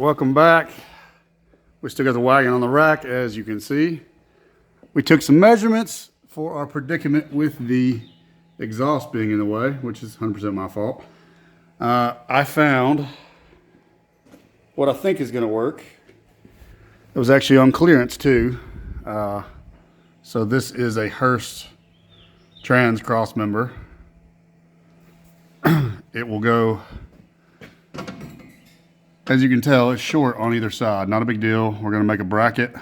welcome back. We still got the wagon on the rack, as you can see. We took some measurements for our predicament with the exhaust being in the way, which is 100% my fault. I found what I think is going to work. It was actually on clearance too. So this is a Hurst trans cross member. It will go, as you can tell, it's short on either side. Not a big deal. We're going to make a bracket,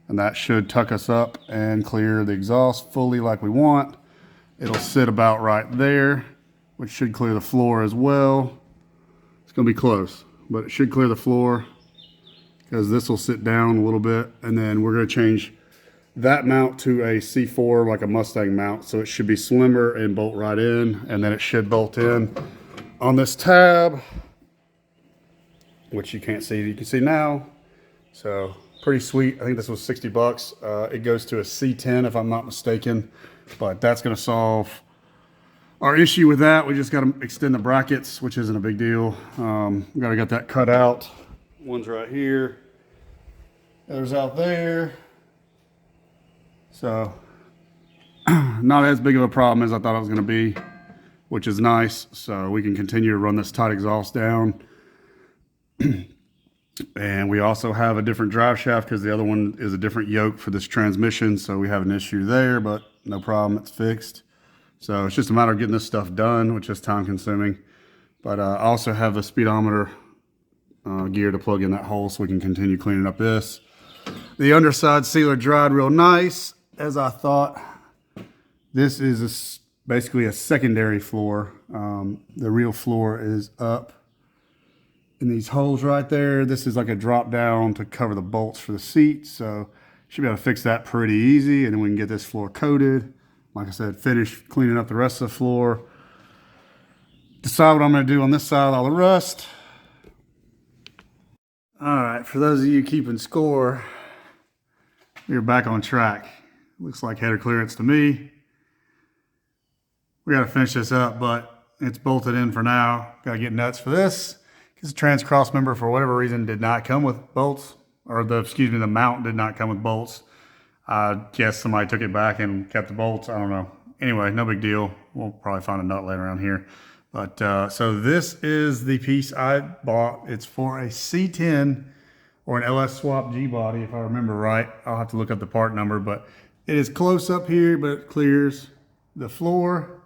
and that should tuck us up and clear the exhaust fully like we want. It'll sit about right there, which should clear the floor as well. It's going to be close, but it should clear the floor because this will sit down a little bit, and then we're going to change that mount to a C4, like a Mustang mount, so it should be slimmer and bolt right in, and then it should bolt in on this tab, which you can't see. You can see now. So pretty sweet. I think this was 60 bucks. It goes to a C10 if I'm not mistaken, but that's going to solve our issue with that. We just got to extend the brackets, which isn't a big deal. We got to get that cut out. One's right here. Others out there. So not as big of a problem as I thought it was going to be, which is nice. So we can continue to run this tight exhaust down. And we also have a different drive shaft because the other one is a different yoke for this transmission. So we have an issue there, but no problem, it's fixed. So it's just a matter of getting this stuff done, which is time consuming. But I also have the speedometer gear to plug in that hole so we can continue cleaning up this. The underside sealer dried real nice, as I thought. This is basically a secondary floor. The real floor is up in these holes right there. This is like a drop down to cover the bolts for the seat. So should be able to fix that pretty easy. And then we can get this floor coated. Like I said, finish cleaning up the rest of the floor. Decide what I'm going to do on this side with all the rust. All right, for those of you keeping score, we're back on track. Looks like header clearance to me. We got to finish this up, but it's bolted in for now. Got to get nuts for this. Because the trans cross member, for whatever reason, did not come with bolts. Or the mount did not come with bolts. I guess somebody took it back and kept the bolts. I don't know. Anyway, no big deal. We'll probably find a nut laying around here. But so this is the piece I bought. It's for a C10 or an LS swap G body, if I remember right. I'll have to look up the part number, but it is close up here, but it clears the floor.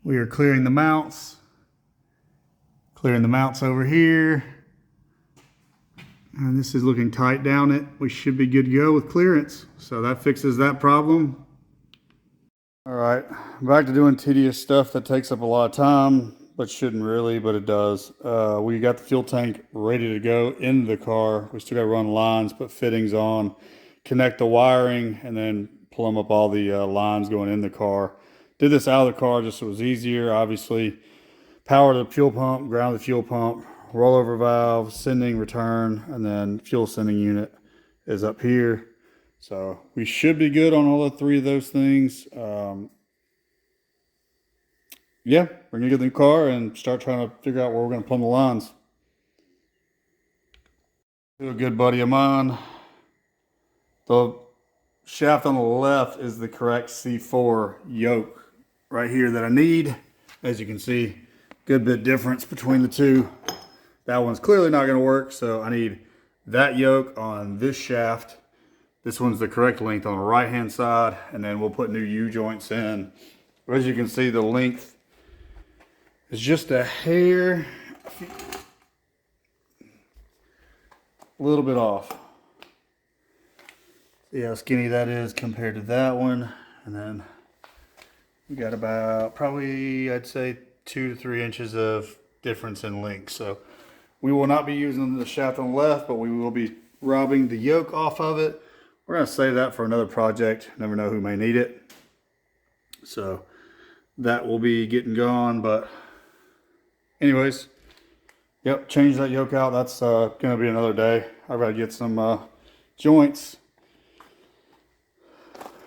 We are clearing the mounts. Clearing the mounts over here. And this is looking tight down it. We should be good to go with clearance. So that fixes that problem. All right, back to doing tedious stuff that takes up a lot of time, but shouldn't really, but it does. We got the fuel tank ready to go in the car. We still got to run lines, put fittings on, connect the wiring, and then plumb up all the lines going in the car. Did this out of the car just so it was easier, obviously. Power the fuel pump, ground the fuel pump, rollover valve, sending, return, and then fuel sending unit is up here. So we should be good on all the three of those things. Yeah, we're gonna get in the car and start trying to figure out where we're gonna plumb the lines. To a good buddy of mine, the shaft on the left is the correct C4 yoke right here that I need. As you can see, good bit difference between the two. That one's clearly not gonna work, so I need that yoke on this shaft. This one's the correct length on the right hand side, and then we'll put new U-joints in. As you can see, the length is just a hair, a little bit off. See how skinny that is compared to that one. And then we got about probably, I'd say 2 to 3 inches of difference in length. So we will not be using the shaft on the left, but we will be robbing the yoke off of it. We're going to save that for another project. Never know who may need it. So that will be getting gone. But anyways, yep, change that yoke out. That's going to be another day. I've got to get some joints.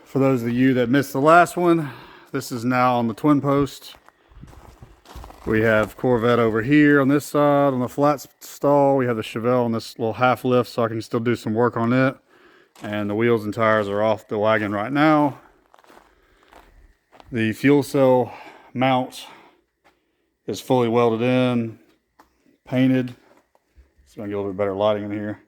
For those of you that missed the last one, this is now on the twin post. We have Corvette over here on this side on the flat install. We have the Chevelle on this little half lift, so I can still do some work on it. And the wheels and tires are off the wagon right now. The fuel cell mount is fully welded in, painted. It's gonna get a little bit better lighting in here.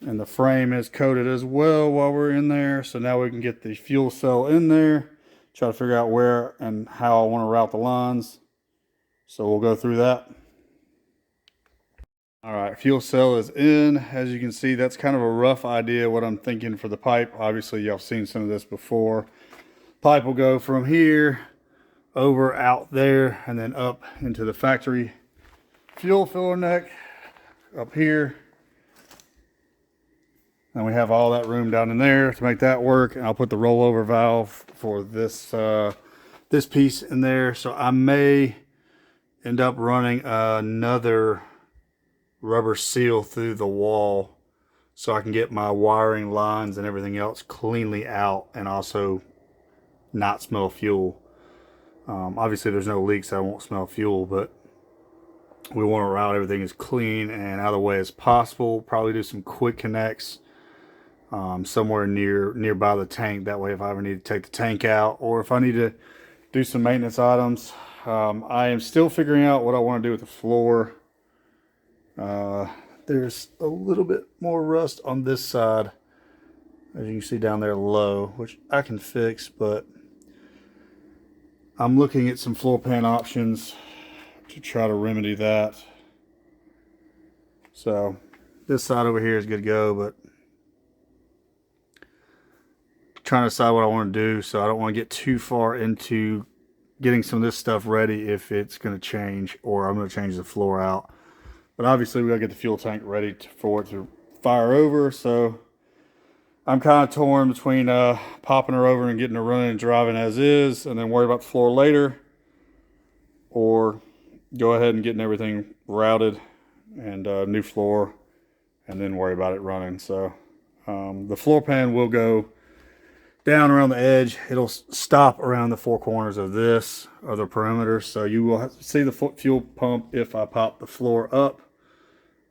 And the frame is coated as well while we're in there. So now we can get the fuel cell in there, try to figure out where and how I want to route the lines. So we'll go through that. All right, fuel cell is in. As you can see, that's kind of a rough idea what I'm thinking for the pipe. Obviously, y'all seen some of this before. Pipe will go from here over out there and then up into the factory fuel filler neck up here. And we have all that room down in there to make that work. And I'll put the rollover valve for this this piece in there. So I may end up running another rubber seal through the wall so I can get my wiring lines and everything else cleanly out and also not smell fuel. Obviously there's no leaks, so I won't smell fuel, but we want to route everything as clean and out of the way as possible. Probably do some quick connects somewhere nearby the tank. That way if I ever need to take the tank out or if I need to do some maintenance items. I am still figuring out what I want to do with the floor. There's a little bit more rust on this side, as you can see down there low, which I can fix, but I'm looking at some floor pan options to try to remedy that. So this side over here is good to go, but trying to decide what I want to do, so I don't want to get too far into getting some of this stuff ready if it's going to change or I'm going to change the floor out. But obviously we got to get the fuel tank ready for it to fire over, so I'm kind of torn between popping her over and getting her running and driving as is and then worry about the floor later, or go ahead and getting everything routed and new floor and then worry about it running. So the floor pan will go down around the edge. It'll stop around the four corners of this, of the perimeter. So you will see the fuel pump if I pop the floor up.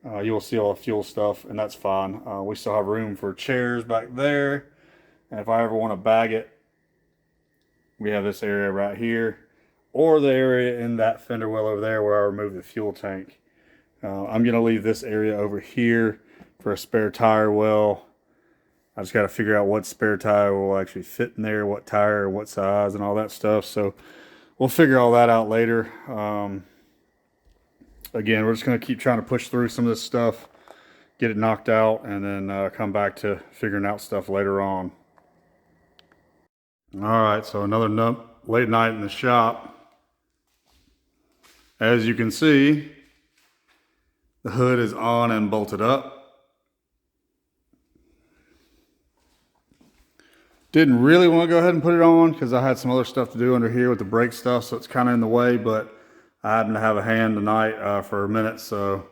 You will see all the fuel stuff, and that's fine. We still have room for chairs back there. And if I ever want to bag it, we have this area right here, or the area in that fender well over there where I remove the fuel tank. I'm going to leave this area over here for a spare tire well. I just got to figure out what spare tire will actually fit in there, what tire, what size, and all that stuff. So we'll figure all that out later. Again, we're just going to keep trying to push through some of this stuff, get it knocked out, and then come back to figuring out stuff later on. All right, so another late night in the shop. As you can see, the hood is on and bolted up. Didn't really want to go ahead and put it on because I had some other stuff to do under here with the brake stuff, so it's kind of in the way, but I happened to have a hand tonight for a minute, so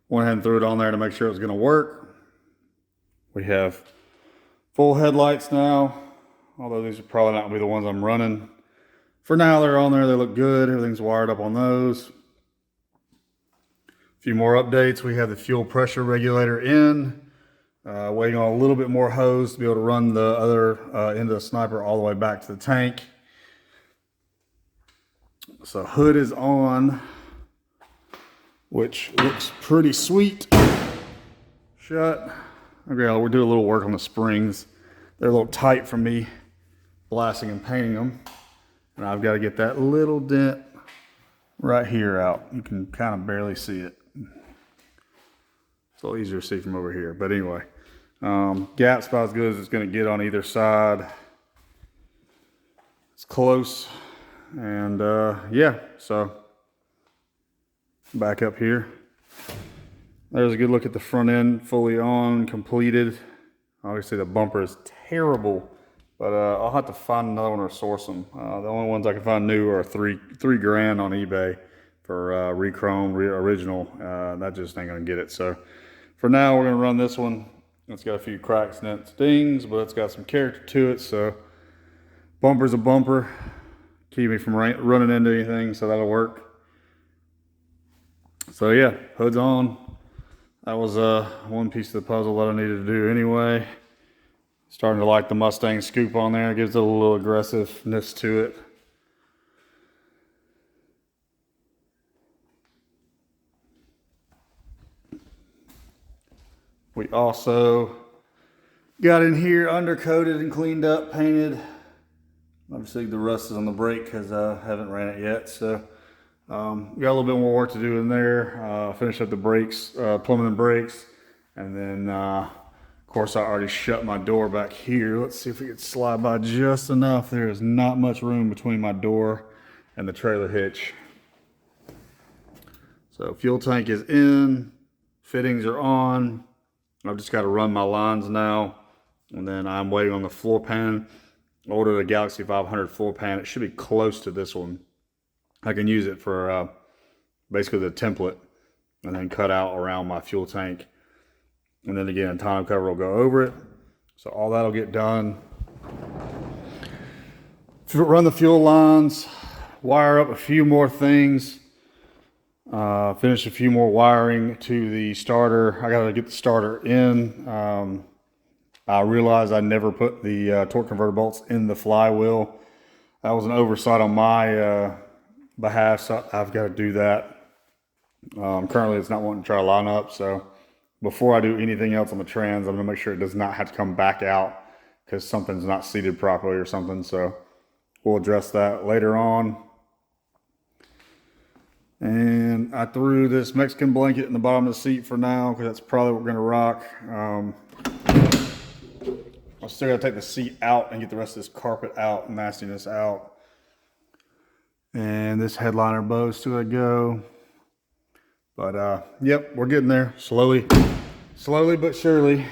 went ahead and threw it on there to make sure it was going to work. We have full headlights now, although these are probably not going to be the ones I'm running. For now, they're on there. They look good. Everything's wired up on those. A few more updates. We have the fuel pressure regulator in. Waiting on a little bit more hose to be able to run the other end of the sniper all the way back to the tank. So hood is on, which looks pretty sweet. Shut. Okay, we'll do a little work on the springs. They're a little tight from me blasting and painting them. And I've got to get that little dent right here out. You can kind of barely see it. It's a little easier to see from over here. But anyway, gap's about as good as it's going to get on either side. It's close. And yeah, so back up here. There's a good look at the front end, fully on, completed. Obviously the bumper is terrible, but I'll have to find another one or source them. The only ones I can find new are three grand on eBay for re-chrome, original. That just ain't gonna get it. So for now, we're gonna run this one. It's got a few cracks, dents, dings, but it's got some character to it. So bumper's a bumper. Keep me from running into anything, so that'll work. So yeah, hood's on. That was one piece of the puzzle that I needed to do anyway. Starting to like the Mustang scoop on there. It gives it a little aggressiveness to it. We also got in here undercoated and cleaned up, painted. Obviously the rust is on the brake because I haven't ran it yet. So got a little bit more work to do in there. Finish up the brakes, plumbing the brakes. And then of course I already shut my door back here. Let's see if we can slide by just enough. There is not much room between my door and the trailer hitch. So fuel tank is in, fittings are on. I've just got to run my lines now, and then I'm waiting on the floor pan. I ordered a Galaxy 500 floor pan. It should be close to this one. I can use it for basically the template, and then cut out around my fuel tank. And then again, tonneau cover will go over it. So all that'll get done. Run the fuel lines, wire up a few more things. Finish a few more wiring to the starter. I gotta get the starter in. I realized I never put the torque converter bolts in the flywheel. That was an oversight on my behalf, so I've got to do that. Currently it's not wanting to try to line up, so before I do anything else on the trans, I'm gonna make sure it does not have to come back out because something's not seated properly or something. So we'll address that later on. And I threw this Mexican blanket in the bottom of the seat for now because that's probably what we're gonna rock. I'm still gonna take the seat out and get the rest of this carpet out, nastiness out. And this headliner bow still gotta go. But yep, we're getting there slowly but surely.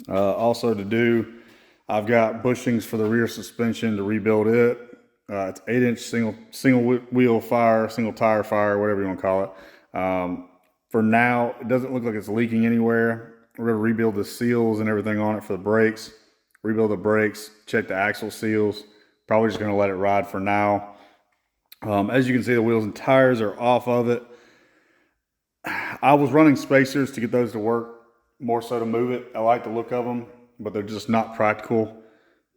Also to do, I've got bushings for the rear suspension to rebuild it. It's 8-inch single wheel fire, single tire fire, whatever you want to call it. For now, it doesn't look like it's leaking anywhere. We're going to rebuild the seals and everything on it for the brakes. Rebuild the brakes, check the axle seals. Probably just going to let it ride for now. As you can see, the wheels and tires are off of it. I was running spacers to get those to work, more so to move it. I like the look of them, but they're just not practical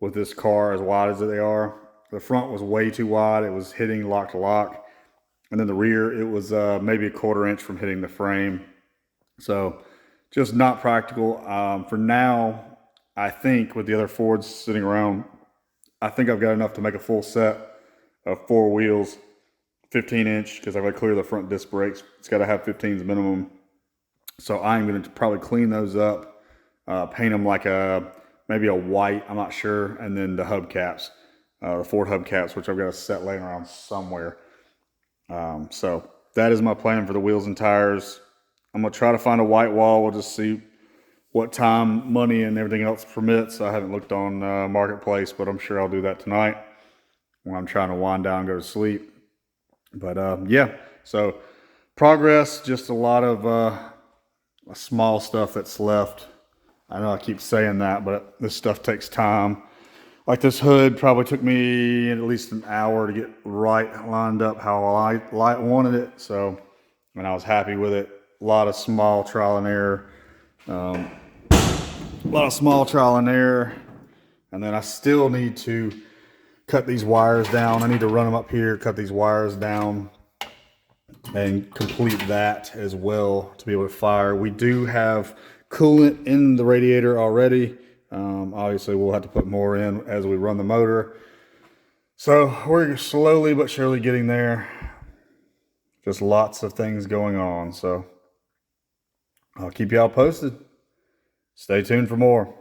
with this car as wide as they are. The front was way too wide. It was hitting lock to lock. And then the rear, it was maybe a 1/4 inch from hitting the frame. So just not practical. For now, I think with the other Fords sitting around, I think I've got enough to make a full set of 4 wheels, 15-inch, because I've got to clear the front disc brakes. It's got to have 15s minimum. So I'm going to probably clean those up, paint them like maybe a white, I'm not sure, and then the hubcaps. The Ford hubcaps, which I've got a set laying around somewhere. So that is my plan for the wheels and tires. I'm going to try to find a white wall. We'll just see what time, money, and everything else permits. I haven't looked on Marketplace, but I'm sure I'll do that tonight when I'm trying to wind down and go to sleep. But yeah, so progress, just a lot of small stuff that's left. I know I keep saying that, but this stuff takes time. Like this hood probably took me at least an hour to get right lined up how I wanted it. So, and I was happy with it. A lot of small trial and error. And then I still need to cut these wires down. I need to run them up here, cut these wires down, and complete that as well to be able to fire. We do have coolant in the radiator already. Obviously we'll have to put more in as we run the motor. So we're slowly but surely getting there. Just lots of things going on. So I'll keep y'all posted. Stay tuned for more.